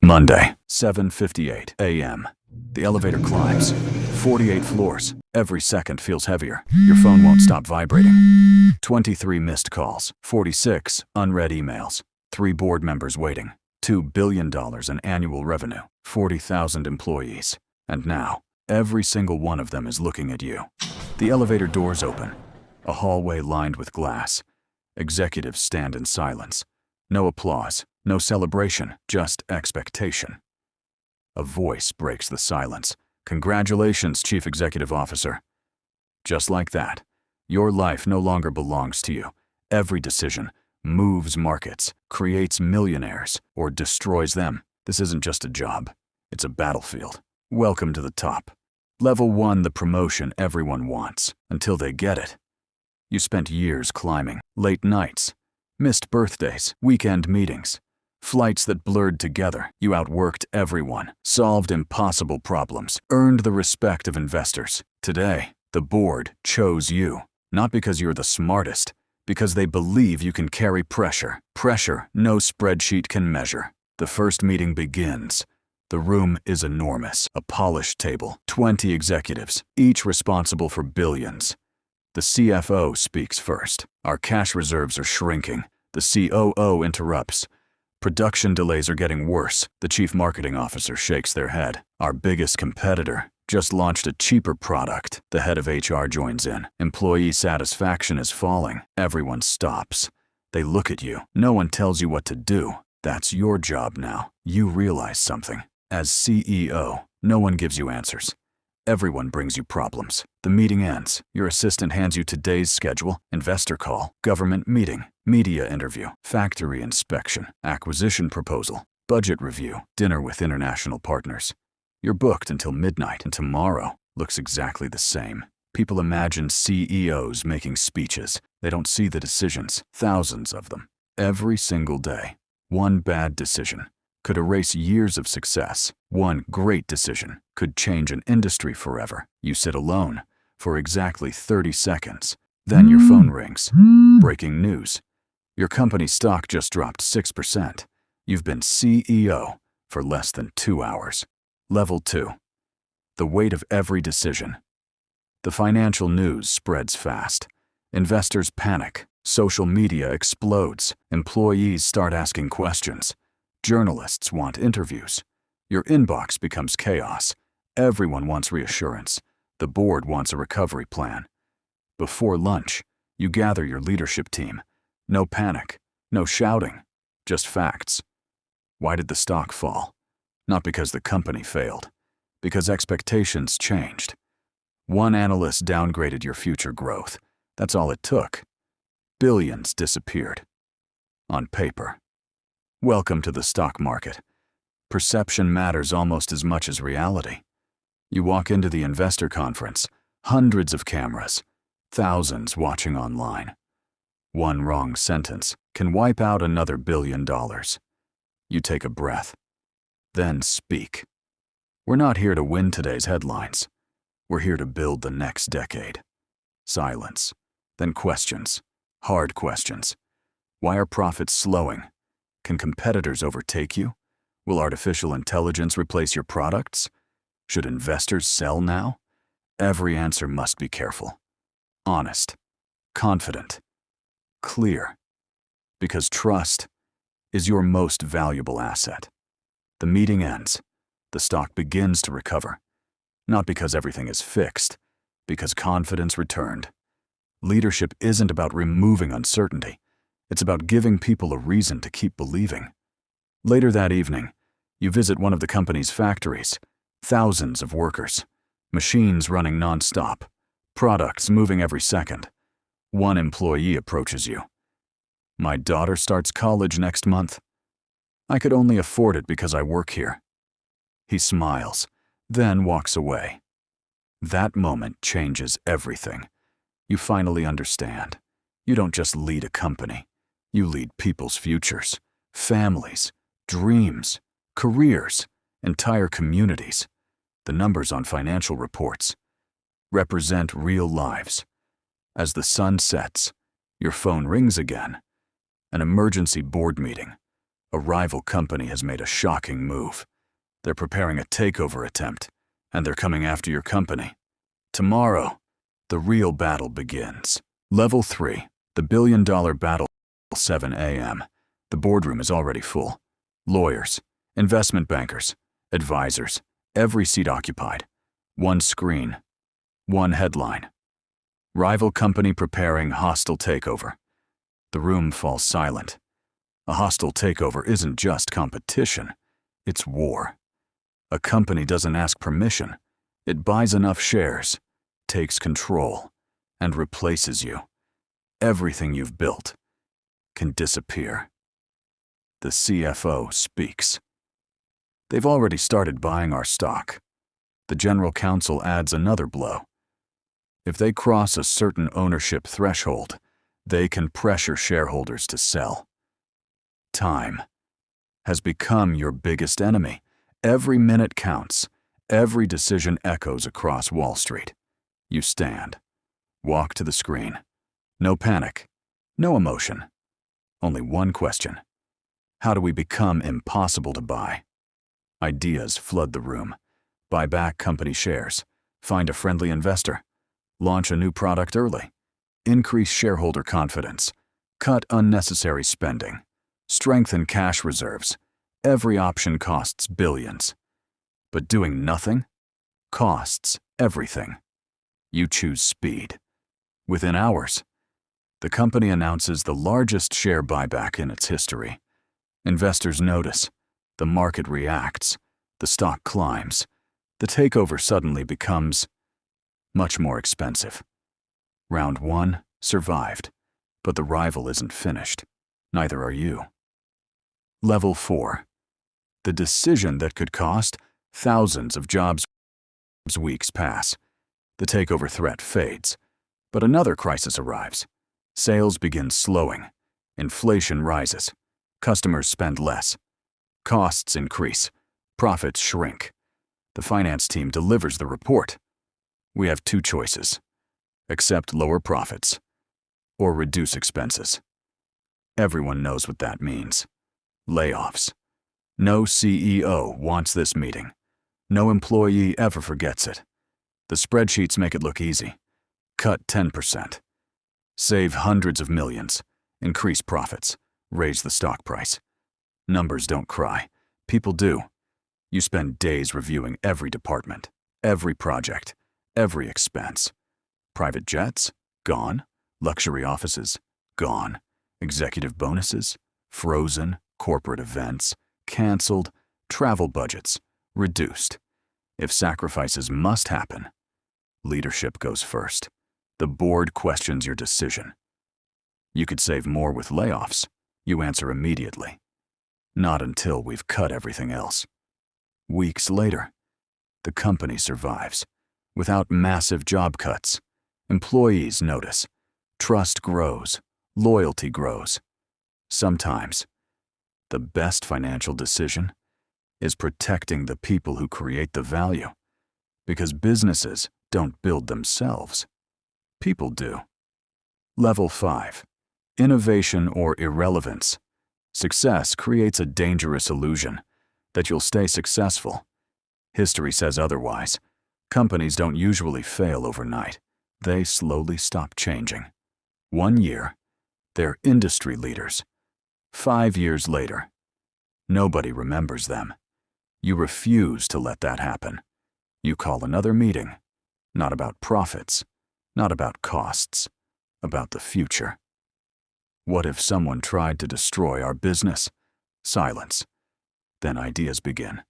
Monday, 7:58 a.m. The elevator climbs. 48 floors. Every second feels heavier. Your phone won't stop vibrating. 23 missed calls. 46 unread emails. 3 board members waiting. $2 billion in annual revenue. 40,000 employees. And now, every single one of them is looking at you. The elevator doors open. A hallway lined with glass. Executives stand in silence. No applause, no celebration, just expectation. A voice breaks the silence. "Congratulations, Chief Executive Officer." Just like that, your life no longer belongs to you. Every decision moves markets, creates millionaires, or destroys them. This isn't just a job. It's a battlefield. Welcome to the top. Level 1, the promotion everyone wants, until they get it. You spent years climbing, late nights, missed birthdays, weekend meetings, flights that blurred together. You outworked everyone, solved impossible problems, earned the respect of investors. Today, the board chose you, not because you're the smartest, because they believe you can carry pressure. Pressure no spreadsheet can measure. The first meeting begins. The room is enormous, a polished table, 20 executives, each responsible for billions. The CFO speaks first. "Our cash reserves are shrinking." The COO interrupts. "Production delays are getting worse." The chief marketing officer shakes their head. "Our biggest competitor just launched a cheaper product." The head of HR joins in. "Employee satisfaction is falling." Everyone stops. They look at you. No one tells you what to do. That's your job now. You realize something. As CEO, no one gives you answers. Everyone brings you problems. The meeting ends. Your assistant hands you today's schedule: investor call, government meeting, media interview, factory inspection, acquisition proposal, budget review, dinner with international partners. You're booked until midnight, and tomorrow looks exactly the same. People imagine CEOs making speeches. They don't see the decisions, thousands of them, every single day. One bad decision could erase years of success. One great decision could change an industry forever. You sit alone for exactly 30 seconds. Then your phone rings. Breaking news. Your company's stock just dropped 6%. You've been CEO for less than 2 hours. Level 2. The weight of every decision. The financial news spreads fast. Investors panic. Social media explodes. Employees start asking questions. Journalists want interviews. Your inbox becomes chaos. Everyone wants reassurance. The board wants a recovery plan. Before lunch, you gather your leadership team. No panic, no shouting, just facts. Why did the stock fall? Not because the company failed, because expectations changed. One analyst downgraded your future growth. That's all it took. Billions disappeared. On paper. Welcome to the stock market. Perception matters almost as much as reality. You walk into the investor conference, hundreds of cameras, thousands watching online. One wrong sentence can wipe out another $1 billion. You take a breath, then speak. We're not here to win today's headlines. We're here to build the next decade. Silence, then questions, hard questions. Why are profits slowing? Can competitors overtake you? Will artificial intelligence replace your products? Should investors sell now? Every answer must be careful, honest, confident, clear, because trust is your most valuable asset. The meeting ends. The stock begins to recover, not because everything is fixed, because confidence returned. Leadership isn't about removing uncertainty. It's about giving people a reason to keep believing. Later that evening, you visit one of the company's factories. Thousands of workers, machines running non-stop, products moving every second. One employee approaches you. "My daughter starts college next month. I could only afford it because I work here." He smiles, then walks away. That moment changes everything. You finally understand. You don't just lead a company. You lead people's futures, families, dreams, careers, entire communities. The numbers on financial reports represent real lives. As the sun sets, your phone rings again. An emergency board meeting. A rival company has made a shocking move. They're preparing a takeover attempt, and they're coming after your company. Tomorrow, the real battle begins. Level 3, the billion-dollar battle, 7 a.m. The boardroom is already full. Lawyers, investment bankers, advisors, every seat occupied. One screen, one headline. Rival company preparing hostile takeover. The room falls silent. A hostile takeover isn't just competition, it's war. A company doesn't ask permission. It buys enough shares, takes control, and replaces you. Everything you've built can disappear. The CFO speaks. They've already started buying our stock. The general counsel adds another blow. If they cross a certain ownership threshold, they can pressure shareholders to sell. Time has become your biggest enemy. Every minute counts. Every decision echoes across Wall Street. You stand. Walk to the screen. No panic. No emotion. Only one question. How do we become impossible to buy? Ideas flood the room. Buy back company shares. Find a friendly investor. Launch a new product early. Increase shareholder confidence. Cut unnecessary spending. Strengthen cash reserves. Every option costs billions. But doing nothing costs everything. You choose speed. Within hours, the company announces the largest share buyback in its history. Investors notice. The market reacts. The stock climbs. The takeover suddenly becomes much more expensive. Round 1 survived, but the rival isn't finished. Neither are you. Level 4. The decision that could cost thousands of jobs. Weeks pass. The takeover threat fades, but another crisis arrives. Sales begin slowing. Inflation rises. Customers spend less. Costs increase. Profits shrink. The finance team delivers the report. We have two choices: accept lower profits or reduce expenses. Everyone knows what that means. Layoffs. No CEO wants this meeting. No employee ever forgets it. The spreadsheets make it look easy. Cut 10%. Save hundreds of millions. Increase profits. Raise the stock price. Numbers don't cry. People do. You spend days reviewing every department, every project, every expense. Private jets? Gone. Luxury offices? Gone. Executive bonuses? Frozen. Corporate events? Canceled. Travel budgets? Reduced. If sacrifices must happen, leadership goes first. The board questions your decision. You could save more with layoffs. You answer immediately. Not until we've cut everything else. Weeks later, the company survives. Without massive job cuts, employees notice. Trust grows. Loyalty grows. Sometimes, the best financial decision is protecting the people who create the value. Because businesses don't build themselves. People do. Level 5. Innovation or irrelevance. Success creates a dangerous illusion that you'll stay successful. History says otherwise. Companies don't usually fail overnight. They slowly stop changing. 1 year, they're industry leaders. 5 years later, nobody remembers them. You refuse to let that happen. You call another meeting. Not about profits, not about costs, about the future. What if someone tried to destroy our business? Silence. Then ideas begin.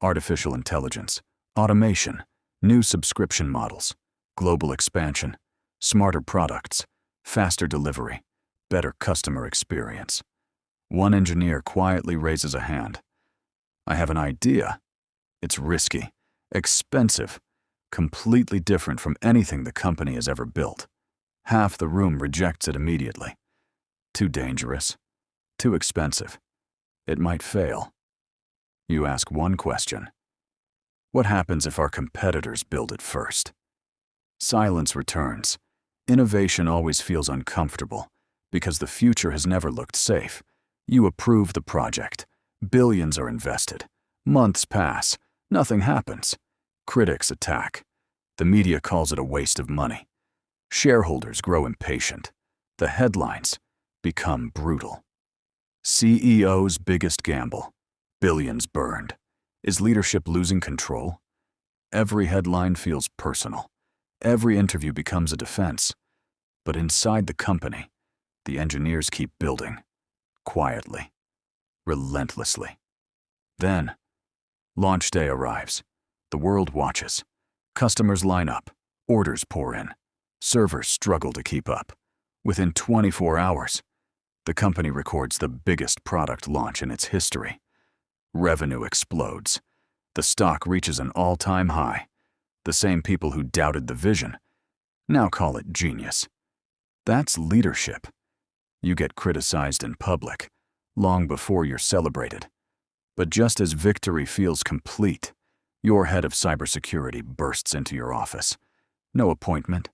Artificial intelligence, automation, new subscription models, global expansion, smarter products, faster delivery, better customer experience. One engineer quietly raises a hand. I have an idea. It's risky, expensive, completely different from anything the company has ever built. Half the room rejects it immediately. Too dangerous, too expensive. It might fail. You ask one question. What happens if our competitors build it first? Silence returns. Innovation always feels uncomfortable because the future has never looked safe. You approve the project. Billions are invested. Months pass. Nothing happens. Critics attack. The media calls it a waste of money. Shareholders grow impatient. The headlines become brutal. CEO's biggest gamble. Billions burned. Is leadership losing control? Every headline feels personal. Every interview becomes a defense. But inside the company, the engineers keep building. Quietly. Relentlessly. Then, launch day arrives. The world watches. Customers line up. Orders pour in. Servers struggle to keep up. Within 24 hours, the company records the biggest product launch in its history. Revenue explodes. The stock reaches an all-time high. The same people who doubted the vision now call it genius. That's leadership. You get criticized in public, long before you're celebrated. But just as victory feels complete, your head of cybersecurity bursts into your office. No appointment.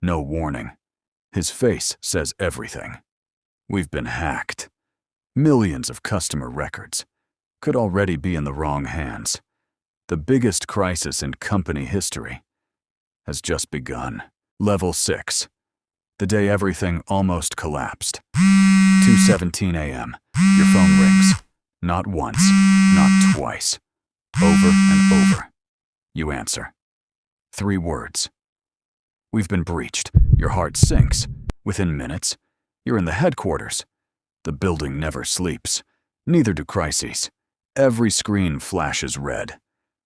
No warning. His face says everything. We've been hacked. Millions of customer records could already be in the wrong hands. The biggest crisis in company history has just begun. Level 6. The day everything almost collapsed. 2:17 a.m. Your phone rings. Not once, not twice. Over and over. You answer. 3 words. We've been breached. Your heart sinks. Within minutes, you're in the headquarters. The building never sleeps. Neither do crises. Every screen flashes red.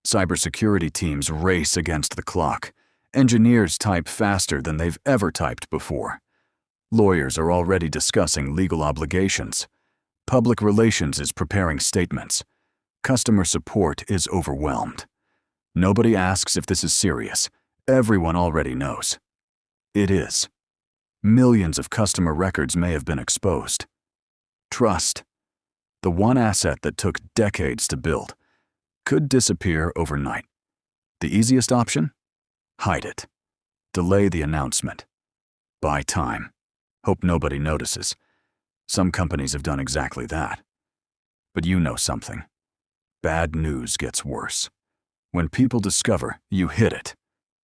Cybersecurity teams race against the clock. Engineers type faster than they've ever typed before. Lawyers are already discussing legal obligations. Public relations is preparing statements. Customer support is overwhelmed. Nobody asks if this is serious. Everyone already knows. It is. Millions of customer records may have been exposed. Trust, the one asset that took decades to build, could disappear overnight. The easiest option? Hide it. Delay the announcement. Buy time. Hope nobody notices. Some companies have done exactly that. But you know something. Bad news gets worse. When people discover you hid it,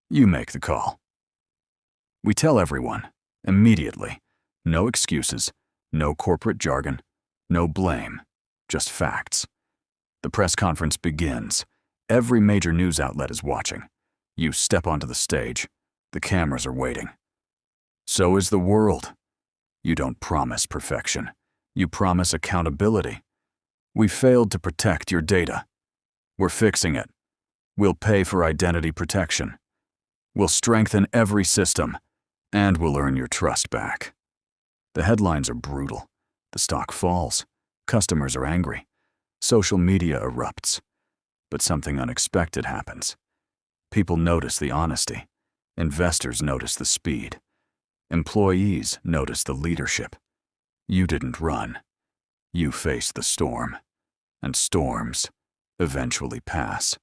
you make the call. We tell everyone, immediately. No excuses, no corporate jargon, no blame, just facts. The press conference begins. Every major news outlet is watching. You step onto the stage. The cameras are waiting. So is the world. You don't promise perfection. You promise accountability. We failed to protect your data. We're fixing it. We'll pay for identity protection. We'll strengthen every system, and we'll earn your trust back. The headlines are brutal. The stock falls. Customers are angry. Social media erupts. But something unexpected happens. People notice the honesty. Investors notice the speed. Employees notice the leadership. You didn't run. You faced the storm. And storms eventually pass.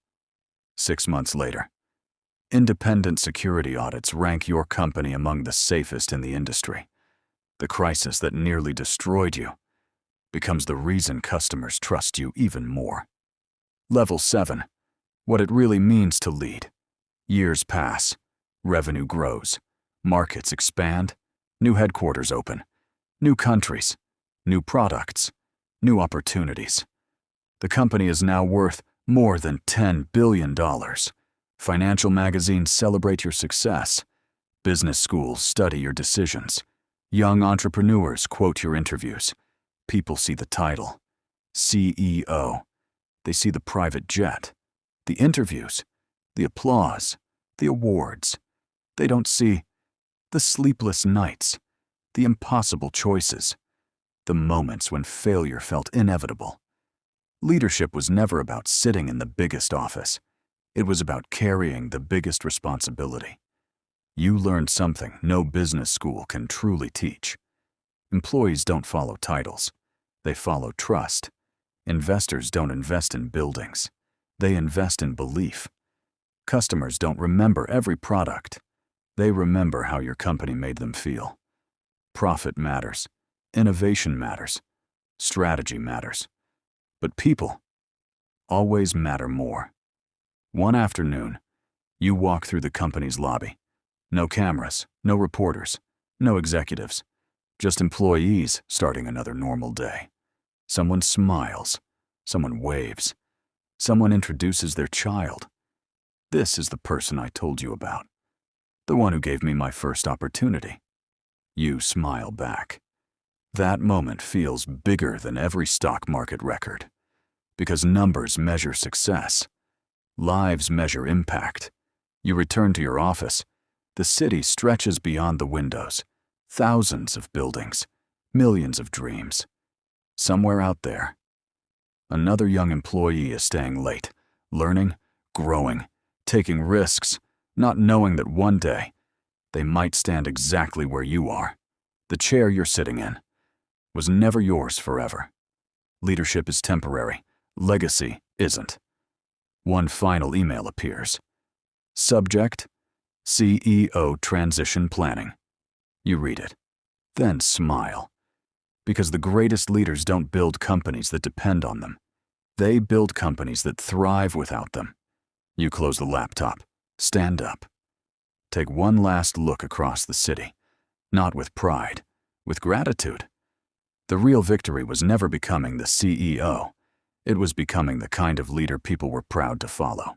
6 months later, independent security audits rank your company among the safest in the industry. The crisis that nearly destroyed you becomes the reason customers trust you even more. Level 7. What it really means to lead. Years pass. Revenue grows. Markets expand. New headquarters open. New countries. New products. New opportunities. The company is now worth more than $10 billion. Financial magazines celebrate your success. Business schools study your decisions. Young entrepreneurs quote your interviews. People see the title, CEO. They see the private jet, the interviews, the applause, the awards. They don't see the sleepless nights, the impossible choices, the moments when failure felt inevitable. Leadership was never about sitting in the biggest office. It was about carrying the biggest responsibility. You learned something no business school can truly teach. Employees don't follow titles. They follow trust. Investors don't invest in buildings. They invest in belief. Customers don't remember every product. They remember how your company made them feel. Profit matters. Innovation matters. Strategy matters. But people always matter more. One afternoon, you walk through the company's lobby. No cameras, no reporters, no executives, just employees starting another normal day. Someone smiles, someone waves, someone introduces their child. This is the person I told you about, the one who gave me my first opportunity. You smile back. That moment feels bigger than every stock market record, because numbers measure success. Lives measure impact. You return to your office. The city stretches beyond the windows. Thousands of buildings, millions of dreams. Somewhere out there, another young employee is staying late, learning, growing, taking risks, not knowing that one day they might stand exactly where you are. The chair you're sitting in was never yours forever. Leadership is temporary. Legacy isn't. One final email appears. Subject: CEO Transition Planning. You read it, then smile. Because the greatest leaders don't build companies that depend on them. They build companies that thrive without them. You close the laptop, stand up. Take one last look across the city, not with pride, with gratitude. The real victory was never becoming the CEO. It was becoming the kind of leader people were proud to follow.